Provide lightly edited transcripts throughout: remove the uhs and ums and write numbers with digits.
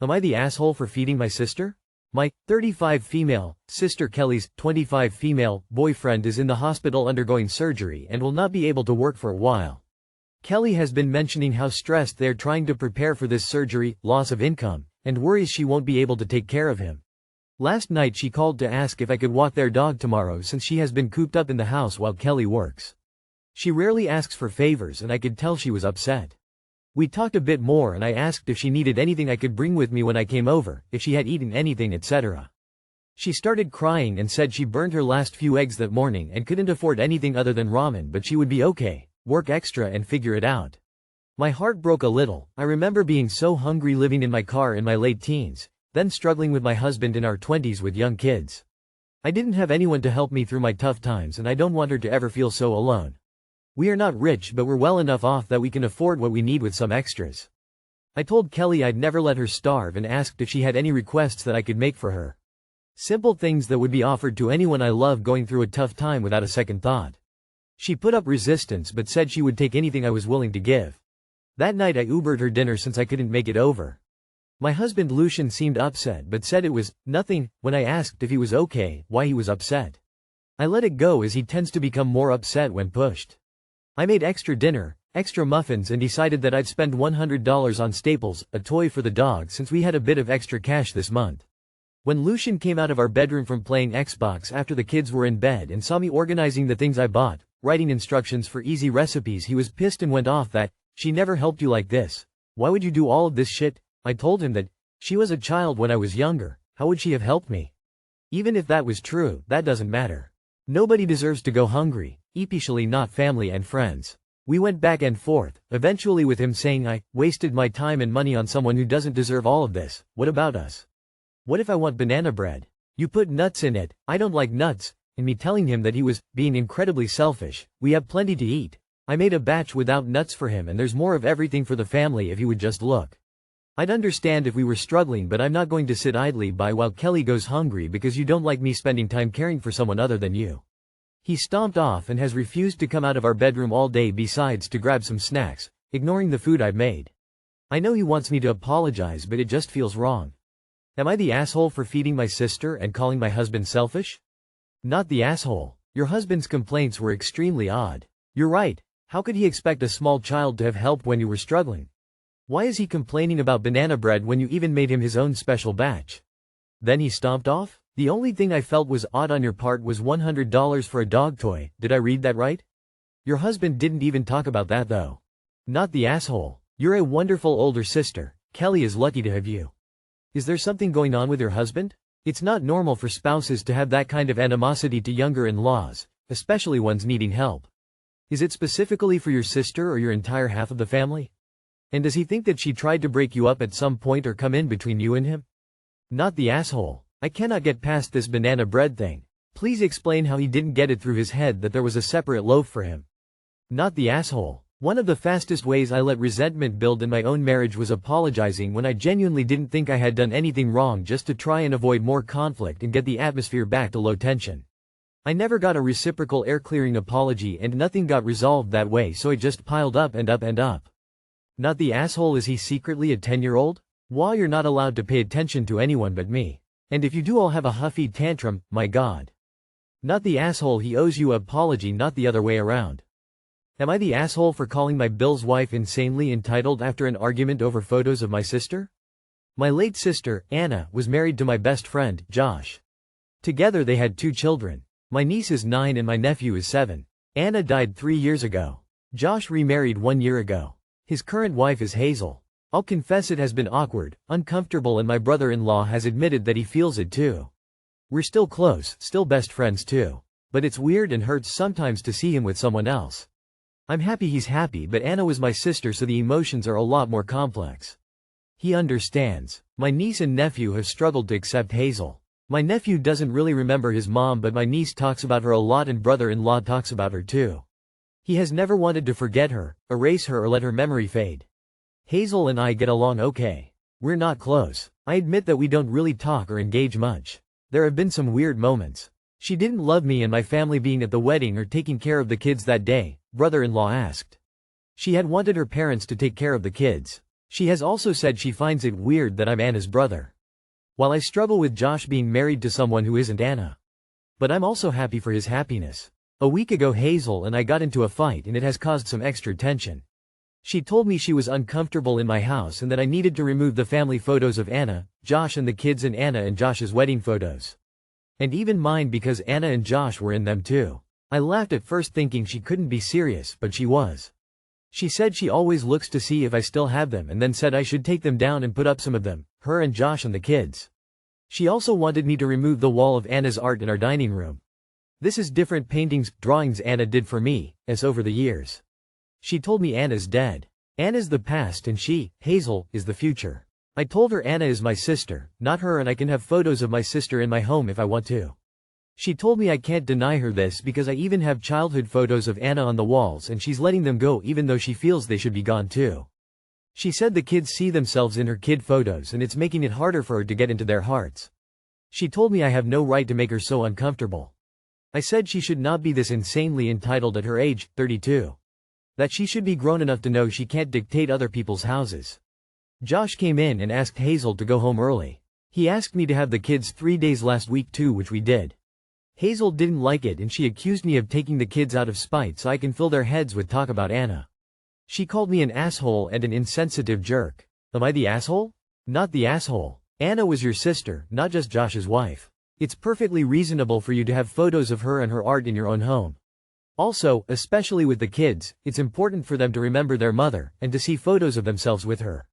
Am I the asshole for feeding my sister? My 35 female sister Kelly's 25 female boyfriend is in the hospital undergoing surgery and will not be able to work for a while. Kelly has been mentioning how stressed they're trying to prepare for this surgery, loss of income, and worries she won't be able to take care of him. Last night she called to ask if I could walk their dog tomorrow since she has been cooped up in the house while Kelly works. She rarely asks for favors and I could tell she was upset. We talked a bit more and I asked if she needed anything I could bring with me when I came over, if she had eaten anything, etc. She started crying and said she burned her last few eggs that morning and couldn't afford anything other than ramen, but she would be okay, work extra and figure it out. My heart broke a little. I remember being so hungry living in my car in my late teens, then struggling with my husband in our 20s with young kids. I didn't have anyone to help me through my tough times and I don't want her to ever feel so alone. We are not rich, but we're well enough off that we can afford what we need with some extras. I told Kelly I'd never let her starve and asked if she had any requests that I could make for her. Simple things that would be offered to anyone I love going through a tough time without a second thought. She put up resistance but said she would take anything I was willing to give. That night I Ubered her dinner since I couldn't make it over. My husband Lucian seemed upset but said it was nothing when I asked if he was okay, why he was upset. I let it go as he tends to become more upset when pushed. I made extra dinner, extra muffins and decided that I'd spend $100 on Staples, a toy for the dog since we had a bit of extra cash this month. When Lucian came out of our bedroom from playing Xbox after the kids were in bed and saw me organizing the things I bought, writing instructions for easy recipes, he was pissed and went off that, "She never helped you like this. Why would you do all of this shit?" I told him that, she was a child when I was younger, how would she have helped me? Even if that was true, that doesn't matter. Nobody deserves to go hungry, especially not family and friends. We went back and forth, eventually with him saying I wasted my time and money on someone who doesn't deserve all of this. What about us? What if I want banana bread? You put nuts in it, I don't like nuts, and me telling him that he was being incredibly selfish. We have plenty to eat. I made a batch without nuts for him and there's more of everything for the family if he would just look. I'd understand if we were struggling, but I'm not going to sit idly by while Kelly goes hungry because you don't like me spending time caring for someone other than you. He stomped off and has refused to come out of our bedroom all day besides to grab some snacks, ignoring the food I've made. I know he wants me to apologize, but it just feels wrong. Am I the asshole for feeding my sister and calling my husband selfish? Not the asshole. Your husband's complaints were extremely odd. You're right. How could he expect a small child to have help when you were struggling? Why is he complaining about banana bread when you even made him his own special batch? Then he stomped off? The only thing I felt was odd on your part was $100 for a dog toy. Did I read that right? Your husband didn't even talk about that though. Not the asshole. You're a wonderful older sister. Kelly is lucky to have you. Is there something going on with your husband? It's not normal for spouses to have that kind of animosity to younger in-laws, especially ones needing help. Is it specifically for your sister or your entire half of the family? And does he think that she tried to break you up at some point or come in between you and him? Not the asshole. I cannot get past this banana bread thing. Please explain how he didn't get it through his head that there was a separate loaf for him. Not the asshole. One of the fastest ways I let resentment build in my own marriage was apologizing when I genuinely didn't think I had done anything wrong, just to try and avoid more conflict and get the atmosphere back to low tension. I never got a reciprocal air-clearing apology and nothing got resolved that way, so it just piled up and up and up. Not the asshole. Is he secretly a 10-year-old? Why, you're not allowed to pay attention to anyone but me. And if you do, I'll have a huffy tantrum, my God. Not the asshole. He owes you an apology, not the other way around. Am I the asshole for calling my Bill's wife insanely entitled after an argument over photos of my sister? My late sister, Anna, was married to my best friend, Josh. Together they had 2 children. My niece is 9 and my nephew is 7. Anna died 3 years ago. Josh remarried 1 year ago. His current wife is Hazel. I'll confess it has been awkward, uncomfortable, and my brother-in-law has admitted that he feels it too. We're still close, still best friends too. But it's weird and hurts sometimes to see him with someone else. I'm happy he's happy, but Anna was my sister, so the emotions are a lot more complex. He understands. My niece and nephew have struggled to accept Hazel. My nephew doesn't really remember his mom, but my niece talks about her a lot and brother-in-law talks about her too. He has never wanted to forget her, erase her, or let her memory fade. Hazel and I get along okay. We're not close. I admit that we don't really talk or engage much. There have been some weird moments. She didn't love me and my family being at the wedding or taking care of the kids that day, brother-in-law asked. She had wanted her parents to take care of the kids. She has also said she finds it weird that I'm Anna's brother. While I struggle with Josh being married to someone who isn't Anna. But I'm also happy for his happiness. A week ago Hazel and I got into a fight and it has caused some extra tension. She told me she was uncomfortable in my house and that I needed to remove the family photos of Anna, Josh and the kids and Anna and Josh's wedding photos. And even mine because Anna and Josh were in them too. I laughed at first thinking she couldn't be serious, but she was. She said she always looks to see if I still have them and then said I should take them down and put up some of them, her and Josh and the kids. She also wanted me to remove the wall of Anna's art in our dining room. This is different paintings, drawings Anna did for me, as over the years. She told me Anna's dead. Anna's the past and she, Hazel, is the future. I told her Anna is my sister, not her, and I can have photos of my sister in my home if I want to. She told me I can't deny her this because I even have childhood photos of Anna on the walls and she's letting them go even though she feels they should be gone too. She said the kids see themselves in her kid photos and it's making it harder for her to get into their hearts. She told me I have no right to make her so uncomfortable. I said she should not be this insanely entitled at her age, 32. That she should be grown enough to know she can't dictate other people's houses. Josh came in and asked Hazel to go home early. He asked me to have the kids 3 days last week too, which we did. Hazel didn't like it and she accused me of taking the kids out of spite so I can fill their heads with talk about Anna. She called me an asshole and an insensitive jerk. Am I the asshole? Not the asshole. Anna was your sister, not just Josh's wife. It's perfectly reasonable for you to have photos of her and her art in your own home. Also, especially with the kids, it's important for them to remember their mother, and to see photos of themselves with her.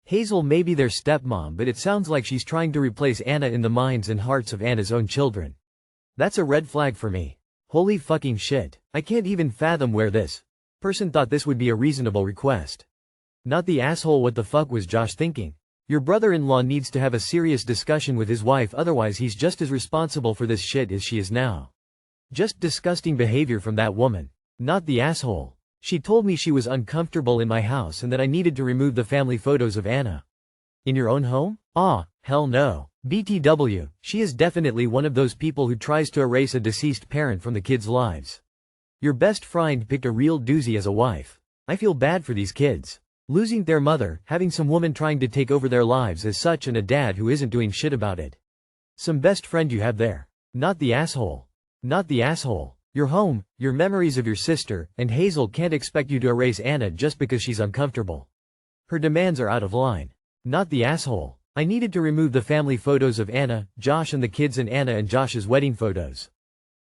Hazel may be their stepmom, but it sounds like she's trying to replace Anna in the minds and hearts of Anna's own children. That's a red flag for me. Holy fucking shit. I can't even fathom where this person thought this would be a reasonable request. Not the asshole. What the fuck was Josh thinking? Your brother-in-law needs to have a serious discussion with his wife, otherwise he's just as responsible for this shit as she is now. Just disgusting behavior from that woman. Not the asshole. She told me she was uncomfortable in my house and that I needed to remove the family photos of Anna. In your own home? Hell no. BTW, she is definitely one of those people who tries to erase a deceased parent from the kids' lives. Your best friend picked a real doozy as a wife. I feel bad for these kids. Losing their mother, having some woman trying to take over their lives as such, and a dad who isn't doing shit about it. Some best friend you have there. Not the asshole. Not the asshole. Your home, your memories of your sister, and Hazel can't expect you to erase Anna just because she's uncomfortable. Her demands are out of line. Not the asshole. I needed to remove the family photos of Anna, Josh and the kids and Anna and Josh's wedding photos.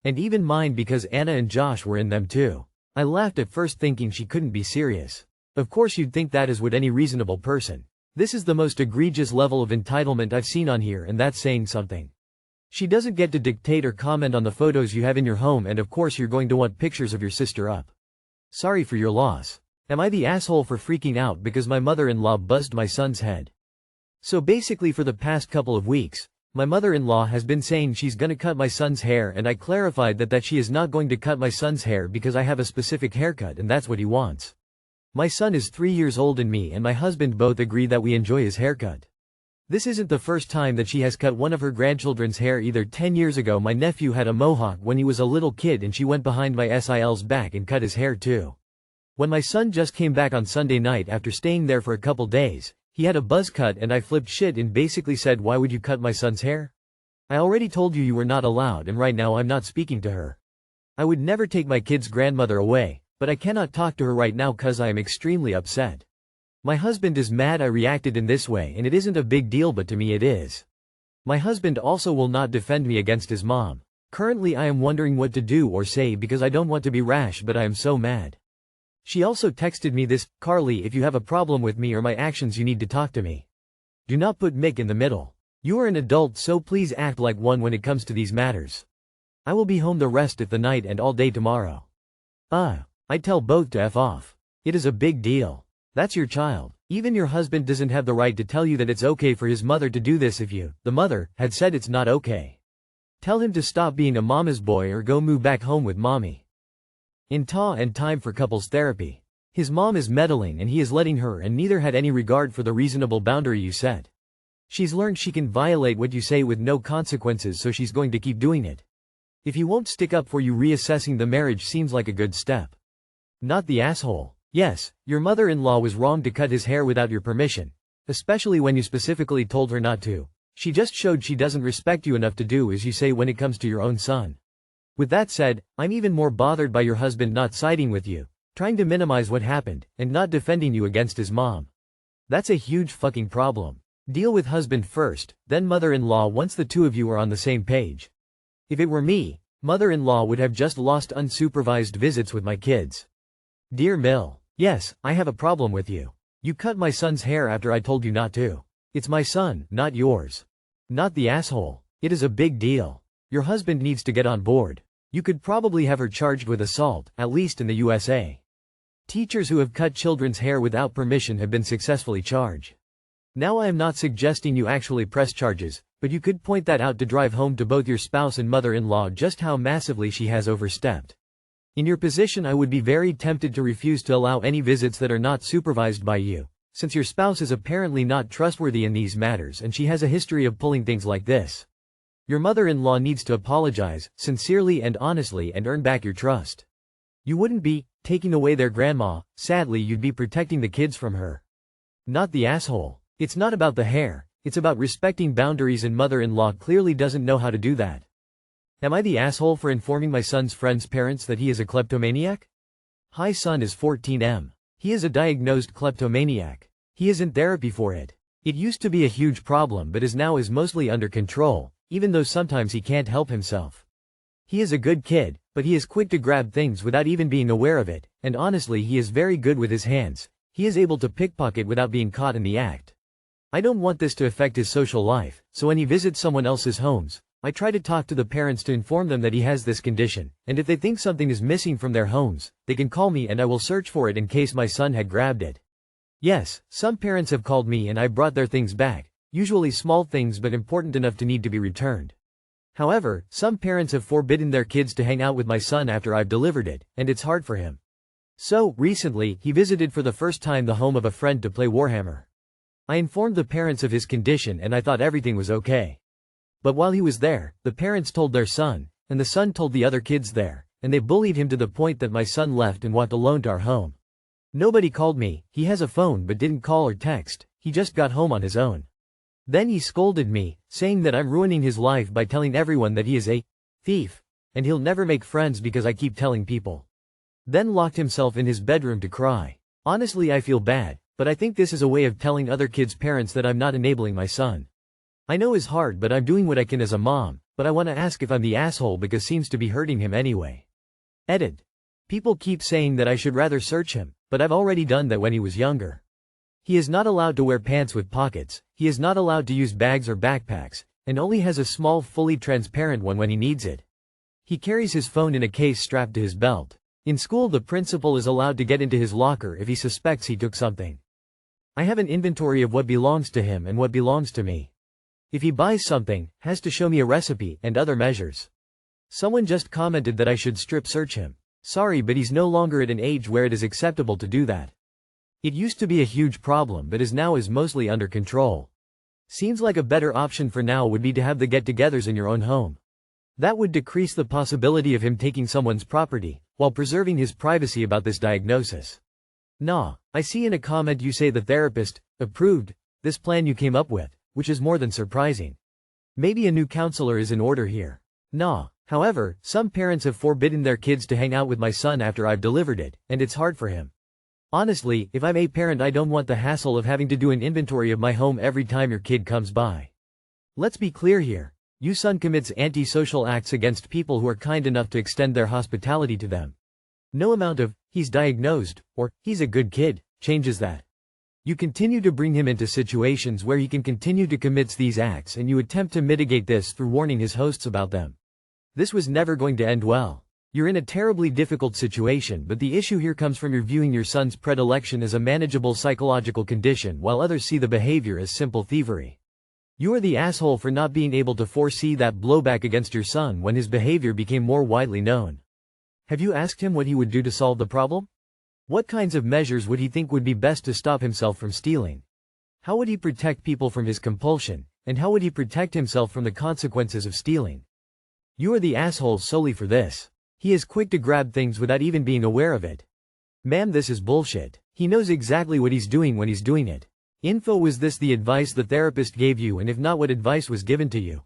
And even mine because Anna and Josh were in them too. I laughed at first thinking she couldn't be serious. Of course you'd think that, as would any reasonable person. This is the most egregious level of entitlement I've seen on here, and that's saying something. She doesn't get to dictate or comment on the photos you have in your home, and of course you're going to want pictures of your sister up. Sorry for your loss. Am I the asshole for freaking out because my mother-in-law buzzed my son's head? So basically for the past couple of weeks, my mother-in-law has been saying she's gonna cut my son's hair, and I clarified that she is not going to cut my son's hair because I have a specific haircut and that's what he wants. My son is 3 years old and me and my husband both agree that we enjoy his haircut. This isn't the first time that she has cut one of her grandchildren's hair either. 10 years ago my nephew had a mohawk when he was a little kid and she went behind my SIL's back and cut his hair too. When my son just came back on Sunday night after staying there for a couple days, he had a buzz cut and I flipped shit and basically said, why would you cut my son's hair? I already told you were not allowed, and right now I'm not speaking to her. I would never take my kid's grandmother away, but I cannot talk to her right now cause I am extremely upset. My husband is mad I reacted in this way, and it isn't a big deal, but to me it is. My husband also will not defend me against his mom. Currently I am wondering what to do or say because I don't want to be rash, but I am so mad. She also texted me this: Carly, if you have a problem with me or my actions you need to talk to me. Do not put Mick in the middle. You are an adult, so please act like one when it comes to these matters. I will be home the rest of the night and all day tomorrow. I tell both to F off. It is a big deal. That's your child. Even your husband doesn't have the right to tell you that it's okay for his mother to do this if you, the mother, had said it's not okay. Tell him to stop being a mama's boy or go move back home with mommy. In and time for couples therapy. His mom is meddling and he is letting her, and neither had any regard for the reasonable boundary you set. She's learned she can violate what you say with no consequences, so she's going to keep doing it. If he won't stick up for you, reassessing the marriage seems like a good step. Not the asshole. Yes, your mother-in-law was wrong to cut his hair without your permission, especially when you specifically told her not to. She just showed she doesn't respect you enough to do as you say when it comes to your own son. With that said, I'm even more bothered by your husband not siding with you, trying to minimize what happened, and not defending you against his mom. That's a huge fucking problem. Deal with husband first, then mother-in-law once the two of you are on the same page. If it were me, mother-in-law would have just lost unsupervised visits with my kids. Dear Mill, yes, I have a problem with you. You cut my son's hair after I told you not to. It's my son, not yours. Not the asshole. It is a big deal. Your husband needs to get on board. You could probably have her charged with assault, at least in the USA. Teachers who have cut children's hair without permission have been successfully charged. Now I am not suggesting you actually press charges, but you could point that out to drive home to both your spouse and mother-in-law just how massively she has overstepped. In your position, I would be very tempted to refuse to allow any visits that are not supervised by you, since your spouse is apparently not trustworthy in these matters and she has a history of pulling things like this. Your mother-in-law needs to apologize, sincerely and honestly, and earn back your trust. You wouldn't be taking away their grandma, sadly you'd be protecting the kids from her. Not the asshole. It's not about the hair, it's about respecting boundaries, and mother-in-law clearly doesn't know how to do that. Am I the asshole for informing my son's friend's parents that he is a kleptomaniac? Hi, son is 14M. He is a diagnosed kleptomaniac. He is in therapy for it. It used to be a huge problem but is now mostly under control, even though sometimes he can't help himself. He is a good kid, but he is quick to grab things without even being aware of it, and honestly he is very good with his hands. He is able to pickpocket without being caught in the act. I don't want this to affect his social life, so when he visits someone else's homes, I try to talk to the parents to inform them that he has this condition, and if they think something is missing from their homes, they can call me and I will search for it in case my son had grabbed it. Yes, some parents have called me and I brought their things back, usually small things but important enough to need to be returned. However, some parents have forbidden their kids to hang out with my son after I've delivered it, and it's hard for him. So, recently, he visited for the first time the home of a friend to play Warhammer. I informed the parents of his condition and I thought everything was okay. But while he was there, the parents told their son, and the son told the other kids there, and they bullied him to the point that my son left and walked alone to our home. Nobody called me. He has a phone but didn't call or text, he just got home on his own. Then he scolded me, saying that I'm ruining his life by telling everyone that he is a thief, and he'll never make friends because I keep telling people. Then locked himself in his bedroom to cry. Honestly, I feel bad, but I think this is a way of telling other kids' parents that I'm not enabling my son. I know it's hard but I'm doing what I can as a mom, but I want to ask if I'm the asshole because seems to be hurting him anyway. Edit. People keep saying that I should rather search him, but I've already done that when he was younger. He is not allowed to wear pants with pockets, he is not allowed to use bags or backpacks, and only has a small fully transparent one when he needs it. He carries his phone in a case strapped to his belt. In school the principal is allowed to get into his locker if he suspects he took something. I have an inventory of what belongs to him and what belongs to me. If he buys something, has to show me a recipe and other measures. Someone just commented that I should strip search him. Sorry, but he's no longer at an age where it is acceptable to do that. It used to be a huge problem but is now mostly under control. Seems like a better option for now would be to have the get-togethers in your own home. That would decrease the possibility of him taking someone's property, while preserving his privacy about this diagnosis. Nah, I see in a comment you say the therapist approved this plan you came up with, which is more than surprising. Maybe a new counselor is in order here. Nah. However, some parents have forbidden their kids to hang out with my son after I've delivered it, and it's hard for him. Honestly, if I'm a parent I don't want the hassle of having to do an inventory of my home every time your kid comes by. Let's be clear here. Your son commits antisocial acts against people who are kind enough to extend their hospitality to them. No amount of, he's diagnosed, or, he's a good kid, changes that. You continue to bring him into situations where he can continue to commit these acts and you attempt to mitigate this through warning his hosts about them. This was never going to end well. You're in a terribly difficult situation, but the issue here comes from your viewing your son's predilection as a manageable psychological condition while others see the behavior as simple thievery. You are the asshole for not being able to foresee that blowback against your son when his behavior became more widely known. Have you asked him what he would do to solve the problem? What kinds of measures would he think would be best to stop himself from stealing? How would he protect people from his compulsion, and how would he protect himself from the consequences of stealing? You are the asshole solely for this. He is quick to grab things without even being aware of it. Ma'am, this is bullshit. He knows exactly what he's doing when he's doing it. Info, was this the advice the therapist gave you, and if not, what advice was given to you?